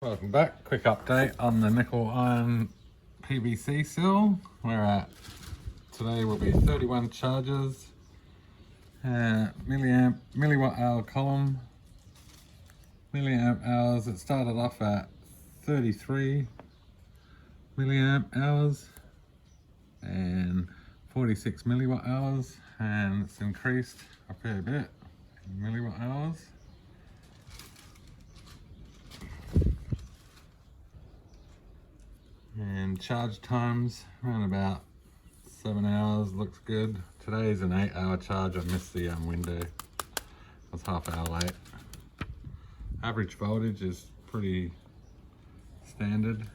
Welcome back. Quick update on the nickel iron PVC cell. We're at, today will be 31 charges, milliwatt hour column, milliamp hours. It started off at 33 milliamp hours and 46 milliwatt hours, and it's increased a fair bit in milliwatt hours. And charge times around about 7 hours, looks good. Today's an 8-hour charge. I missed the window. I was half hour late. Average voltage is pretty standard.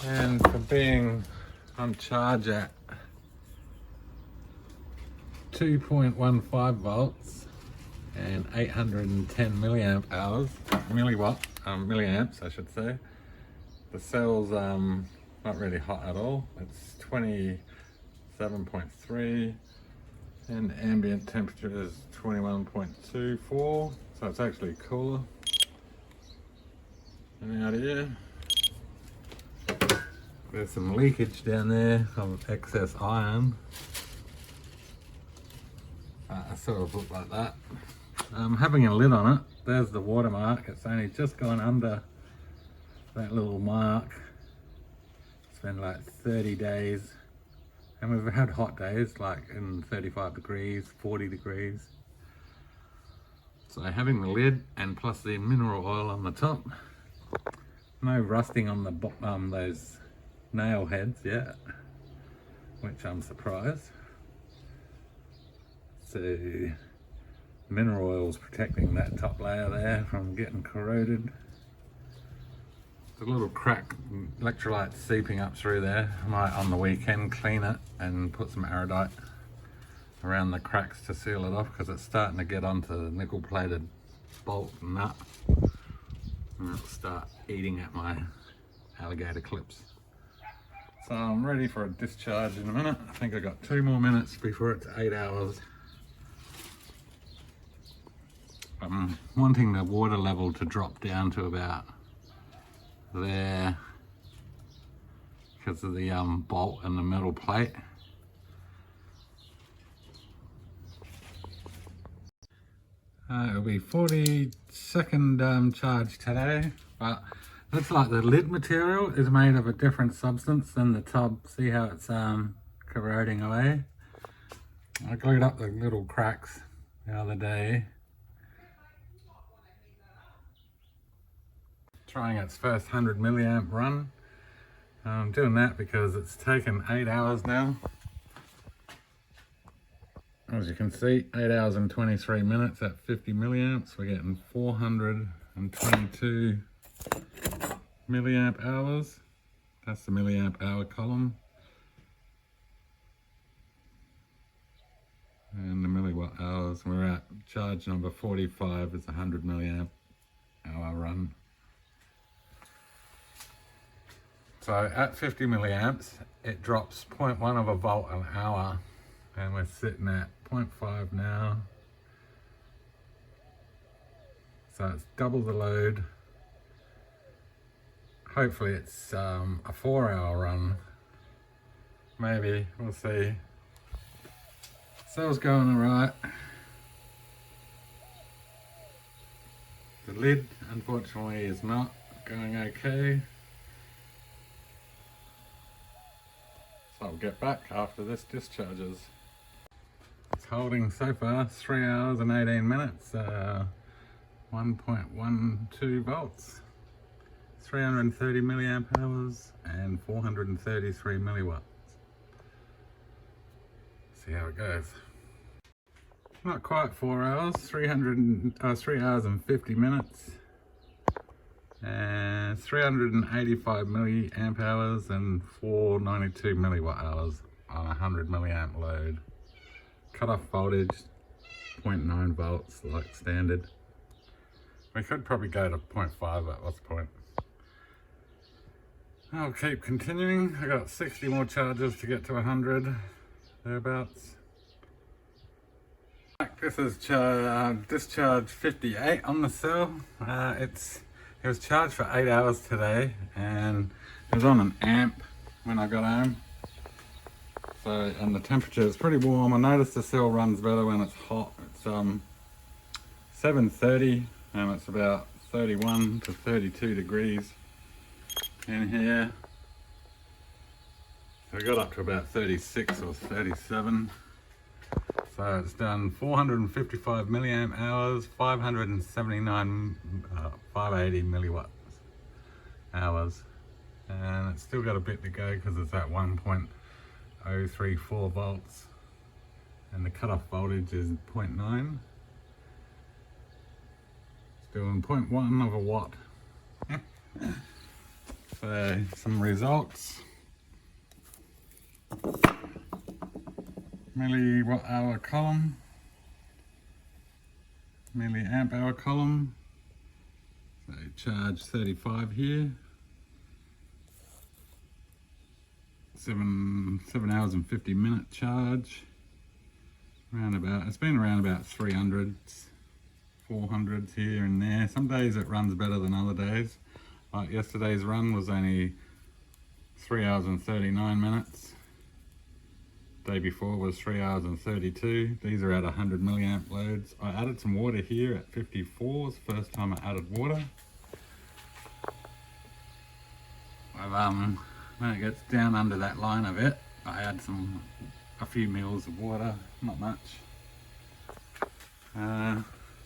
And for being on charge at 2.15 volts and 810 milliamp hours, milliamps I should say. The cell's not really hot at all. It's 27.3 and ambient temperature is 21.24, so it's actually cooler. And out here, there's some leakage down there of excess iron. It sort of looked like that. Having a lid on it, there's the watermark. It's only just gone under that little mark. It's been like 30 days, and we've had hot days like in 35 degrees, 40 degrees. So having the lid and plus the mineral oil on the top, no rusting on the bottom, those nail heads yet, which I'm surprised. So mineral oil's protecting that top layer there from getting corroded. There's a little crack, electrolyte seeping up through there. I might on the weekend clean it and put some iodite around the cracks to seal it off, because it's starting to get onto the nickel plated bolt and nut, and it'll start eating at my alligator clips. So I'm ready for a discharge in a minute. I think I've got 2 more minutes before it's 8 hours. I'm wanting the water level to drop down to about there because of the bolt and the metal plate. It'll be 42nd charge today, but looks like the lid material is made of a different substance than the tub. See how it's corroding away? I glued up the little cracks the other day. Trying its first 100 milliamp run. I'm doing that because it's taken 8 hours now. As you can see, 8 hours and 23 minutes at 50 milliamps. We're getting 422 milliamp hours. That's the milliamp hour column. And the milliwatt hours, we're at charge number 45 is 100 milliamp hour run. So at 50 milliamps, it drops 0.1 of a volt an hour, and we're sitting at 0.5 now. So it's double the load. Hopefully it's a 4-hour run. Maybe, we'll see. Cell's going all right. The lid, unfortunately, is not going okay. So I'll get back after this discharges. It's holding so far 3 hours and 18 minutes, 1.12 volts, 330 milliamp hours and 433 milliwatts. See how it goes. Not quite 4 hours, 3 hours and 50 minutes. And 385 milliamp hours and 492 milliwatt hours on a 100 milliamp load. Cut-off voltage 0.9 volts like standard. We could probably go to 0.5 at this point. I'll keep continuing. I got 60 more charges to get to 100 thereabouts. This is discharge 58 on the cell. It was charged for 8 hours today, and it was on an amp when I got home. So, and the temperature is pretty warm. I noticed the cell runs better when it's hot. It's 7:30 and it's about 31 to 32 degrees in here. So we got up to about 36 or 37. So it's done 455 milliamp hours, 579, 580 milliwatts hours. And it's still got a bit to go because it's at 1.034 volts. And the cutoff voltage is 0.9. It's doing 0.1 of a watt. So some results. Milliwatt hour column, milliamp hour column, so charge 35 here, 7 hours and 50 minute charge, it's been around about 300s, 400s here and there. Some days it runs better than other days, like yesterday's run was only 3 hours and 39 minutes. Day before was 3 hours and 32. These are at 100 milliamp loads. I added some water here at 54. It's the first time I added water. When it gets down under that line of it, I add a few mils of water, not much.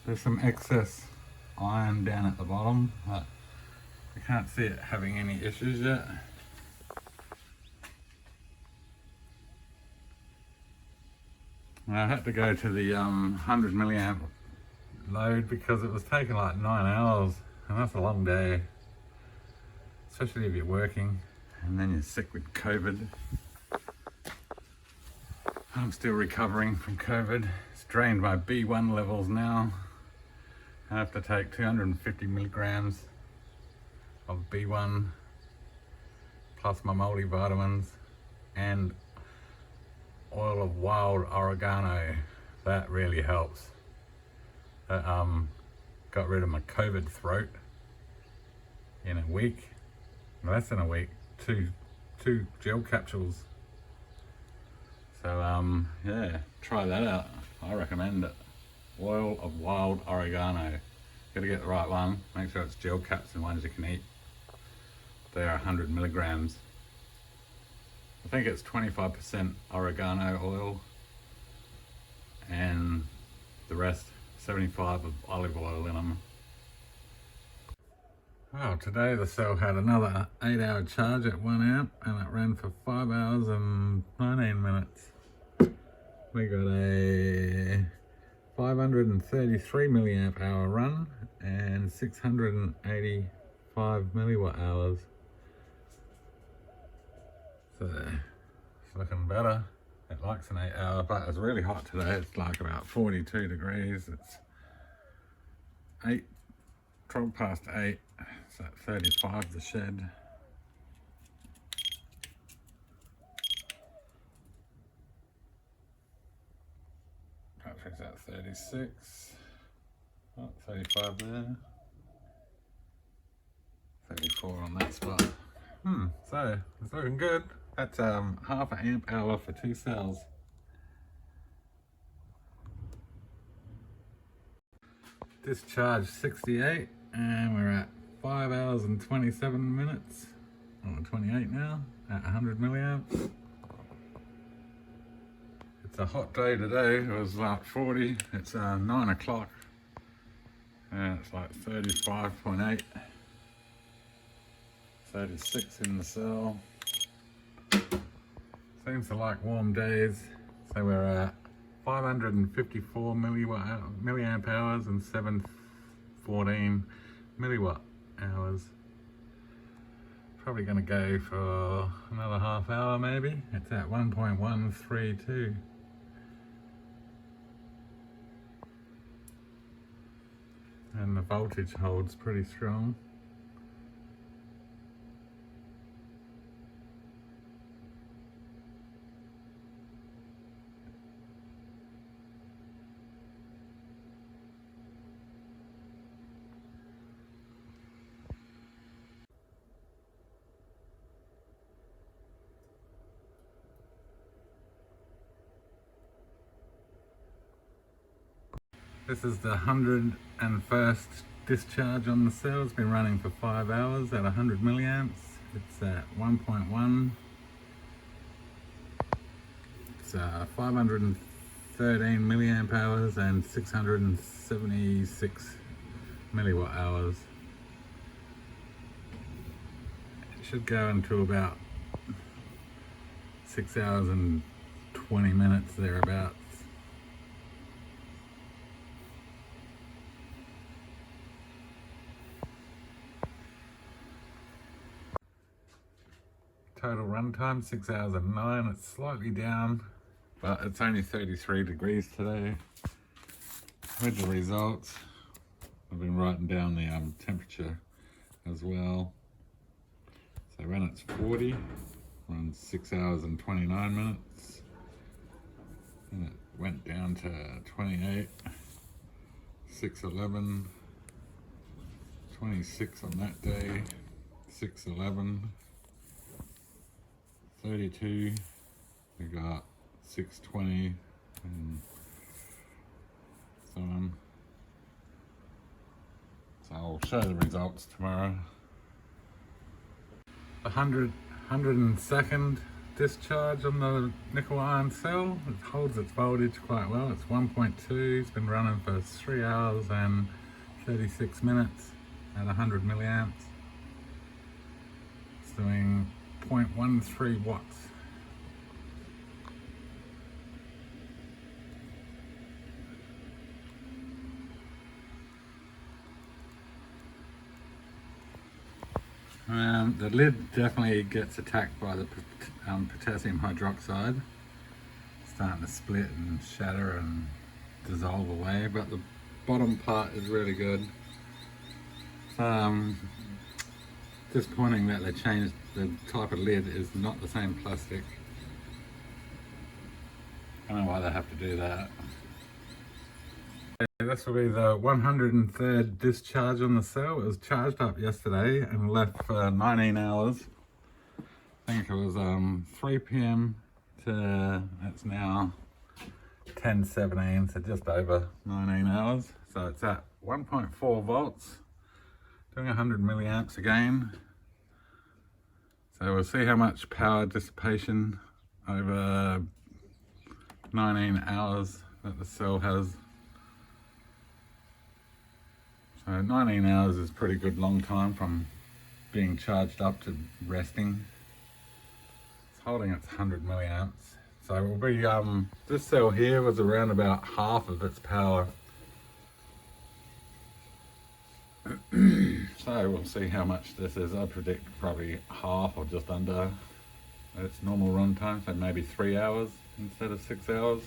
There's some excess iron down at the bottom, but I can't see it having any issues yet. I had to go to the 100 milliamp load because it was taking like 9 hours, and that's a long day, especially if you're working and then you're sick with COVID. I'm still recovering from COVID. It's drained my B1 levels now. I have to take 250 milligrams of B1 plus my multivitamins and oil of wild oregano. That really helps. That got rid of my COVID throat in a week, less than a week. Two gel capsules. So yeah, try that out. I recommend it. Oil of wild oregano. Gotta get the right one. Make sure it's gel caps and ones you can eat. They are 100 milligrams. I think it's 25% oregano oil and the rest 75 of olive oil in them. Well, today the cell had another 8-hour charge at 1 amp and it ran for 5 hours and 19 minutes. We got a 533 milliamp hour run and 685 milliwatt hours. So it's looking better. It likes an 8 hour, but it's really hot today. It's like about 42 degrees. It's 12 past 8. It's at 35 the shed. Battery's at 36. Oh, 35 there. 34 on that spot. So it's looking good. That's half an amp hour for 2 cells. Discharge 68 and we're at 5 hours and 27 minutes, or 28 now, at 100 milliamps. It's a hot day today. It was like 40. It's 9 o'clock and it's like 35.8. 36 in the cell. Seems to like warm days. So we're at 554 milliamp hours and 714 milliwatt hours. Probably going to go for another half hour maybe. It's at 1.132. And the voltage holds pretty strong. This is the 101st discharge on the cell. It's been running for 5 hours at 100 milliamps. It's at 1.1. It's 513 milliamp hours and 676 milliwatt hours. It should go into about 6 hours and 20 minutes thereabouts. Total runtime 6 hours and 9. It's slightly down, but it's only 33 degrees today. With the results, I've been writing down the temperature as well. So when it's 40, runs 6 hours and 29 minutes. And it went down to 28, 6:11, 26 on that day, 6:11, 32, we got 6:20 and so on. So I'll show the results tomorrow. 102nd discharge on the nickel iron cell. It holds its voltage quite well. It's 1.2. It's been running for 3 hours and 36 minutes at 100 milliamps. It's doing 0.13 watts. The lid definitely gets attacked by the potassium hydroxide. It's starting to split and shatter and dissolve away, but the bottom part is really good. Disappointing that they changed the type of lid. Is not the same plastic. I don't know why they have to do that. This will be the 103rd discharge on the cell. It was charged up yesterday and left for 19 hours. I think it was 3 p.m. to, it's now 10:17, so just over 19 hours. So it's at 1.4 volts, doing 100 milliamps again. So we'll see how much power dissipation over 19 hours that the cell has. So 19 hours is a pretty good long time from being charged up to resting. It's holding its 100 milliamps. So it will be, this cell here was around about half of its power. So we'll see how much this is. I predict probably half or just under its normal run time, so maybe 3 hours instead of 6 hours.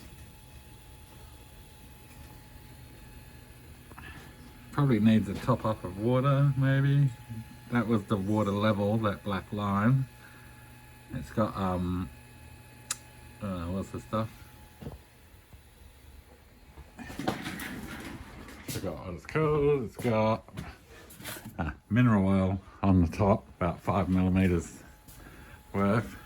Probably needs a top up of water, maybe. That was the water level, that black line. It's got what's the stuff? I forgot what it's called. It's got mineral oil on the top, about 5 millimeters worth.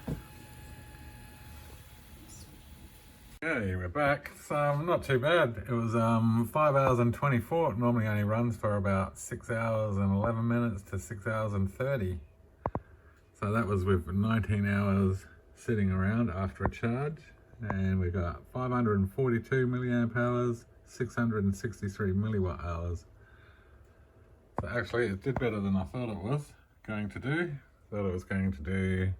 Okay, we're back. So not too bad. It was 5 hours and 24. It normally only runs for about 6 hours and 11 minutes to 6 hours and 30. So that was with 19 hours sitting around after a charge. And we got 542 milliamp hours, 663 milliwatt hours. So actually it did better than I thought it was going to do. Thought it was going to do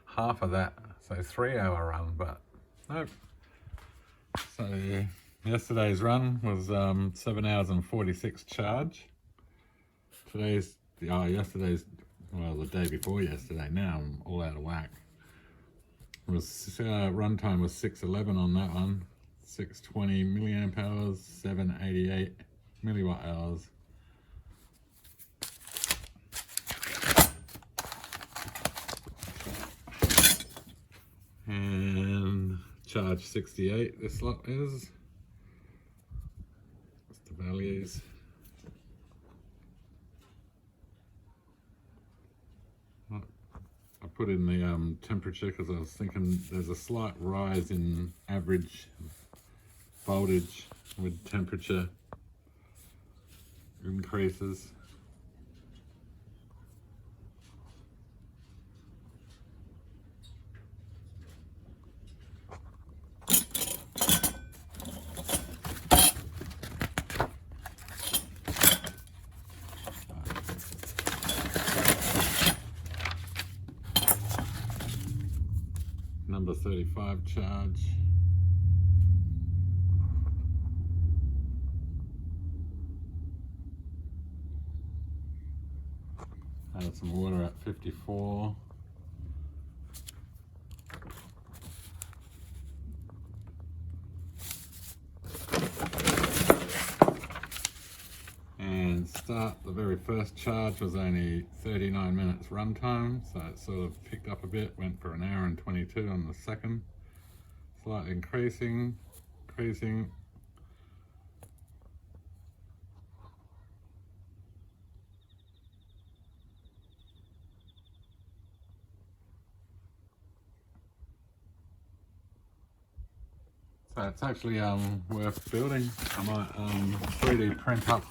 half of that, so 3 hour run, but nope. So yesterday's run was 7 hours and 46 charge. Yesterday's, well, the day before yesterday, now I'm all out of whack. Run time was 6:11 on that one, 620 milliamp hours, 788 milliwatt hours. And charge 68 this lot is. What's the values? I put in the temperature because I was thinking there's a slight rise in average voltage with temperature increases. Number 35 charge. Add some water at 54. And start, the very first charge was only 39 minutes runtime, so it sort of picked up a bit, went for an hour and 22 on the second. Slightly increasing. So it's actually worth building. I might 3D print up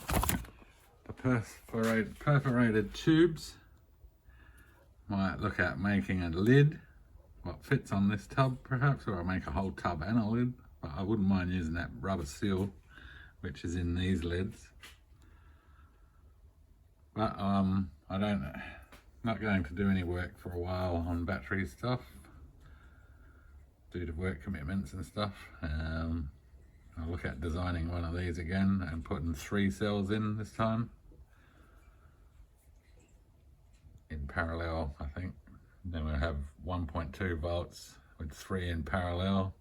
the perforated tubes. Might look at making a lid, what fits on this tub perhaps, or I'll make a whole tub and a lid. But I wouldn't mind using that rubber seal which is in these lids. But not going to do any work for a while on battery stuff due to work commitments and stuff. I'll look at designing one of these again and putting 3 cells in this time in parallel, I think. Then we'll have 1.2 volts with 3 in parallel.